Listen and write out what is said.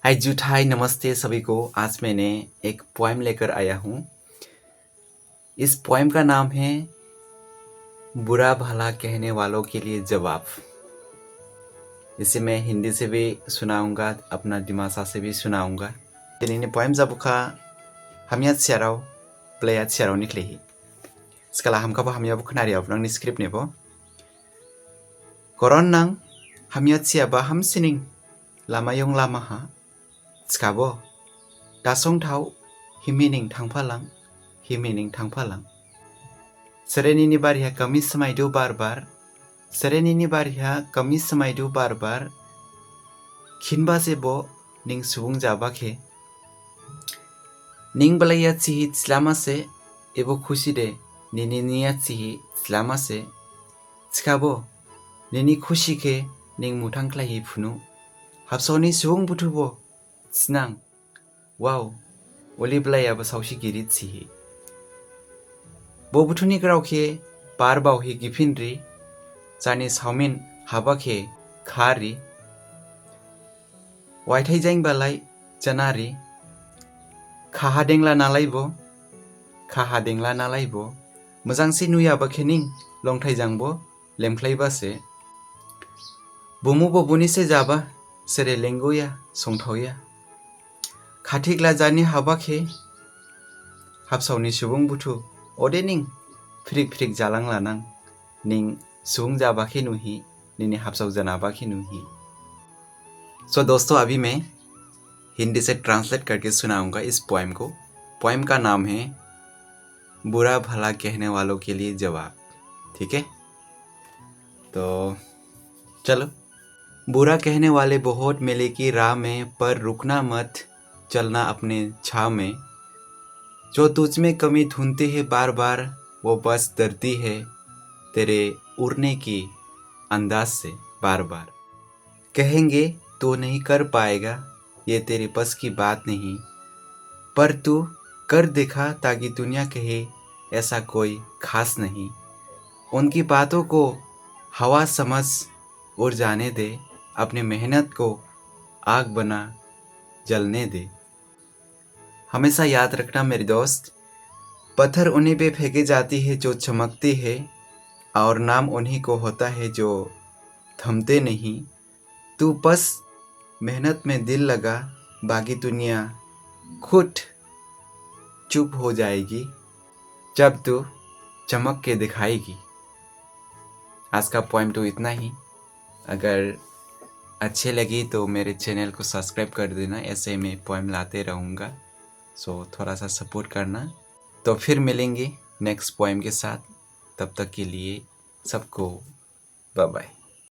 हाय जुठाई नमस्ते सभी को। आज मैंने एक पोएम लेकर आया हूँ। इस पोएम का नाम है बुरा भला कहने वालों के लिए जवाब। इसे मैं हिंदी से भी सुनाऊंगा, अपना दिमासा से भी सुनाऊंगा। दिनैनि पोएम जाबुखा हामिया सेराव प्लेया सेराव निकलेही स्कला हमकाबो हामियाबो खोनारियाव नंनि स्क्रिप्ट नेबो करण नां हामिया सियाबा हामसिनिं लामायं लामाहा सिखाबो दासंथाव हिमिनिं थांफालां सेरेनिनि बारिहा कमी समायदो बार बार सेरेनिनि बारिहा कमी समायदो बार बार खिनबा जेबो निं सुबुं जाबाखे निं बलाया चिहि चिलामासे एबो खुशी दे निनिया चिहि चिलामासे सिखाबो निनि खुशी के निं मुथांख्लाहि फुनु हाबसावनि सुबुं बुथुबो सिनां वाव ओलिब्लायाबो सावसिगिरि चिहि बबुथुनि ग्रावखे बार बावहि गिफिनरि जानि सावमिन हाबाखे खारि वाइथाइ जाइंबालाय जानारि खाहा देंला नालायबो मोजांसि नुयाबाखे निं लंथाइजांबो लेमख्लायबासे बुमु बबुनिसे जाबा सेरे लेंगुया संथावया खाथिग्ला जानि हाबाखे हाबसावनि सुबुं बुथु अदे निं फ्रिक फ्रिक जालांलानां निं सुबुं जाबाखे नुहि निनि हाबसाव जनाबाखे नुहि। सो दोस्तों, अभी मैं हिंदी से ट्रांसलेट करके सुनाऊंगा इस पोएम को। पोएम का नाम है बुरा भला कहने वालों के लिए जवाब। ठीक है, तो चलो। बुरा कहने वाले बहुत मिले की राह में, पर रुकना मत, चलना अपने छाव में। जो तुझ में कमी ढूंढते हैं बार बार, वो बस डरती है तेरे उड़ने की अंदाज से बार बार। कहेंगे तो नहीं कर पाएगा, ये तेरे बस की बात नहीं, पर तू कर दिखा ताकि दुनिया कहे ऐसा कोई खास नहीं। उनकी बातों को हवा समझ उड़ जाने दे, अपनी मेहनत को आग बना जलने दे। हमेशा याद रखना मेरे दोस्त, पत्थर उन्हीं पे फेंके जाती है जो चमकती है, और नाम उन्हीं को होता है जो थमते नहीं। तू बस मेहनत में दिल लगा, बाकी दुनिया खुद चुप हो जाएगी जब तू चमक के दिखाएगी। आज का पोएम तो इतना ही। अगर अच्छे लगी तो मेरे चैनल को सब्सक्राइब कर देना, ऐसे मैं पोएम लाते रहूँगा। सो थोड़ा सा सपोर्ट करना। तो फिर मिलेंगे नेक्स्ट पोएम के साथ। तब तक के लिए सबको बाय बाय।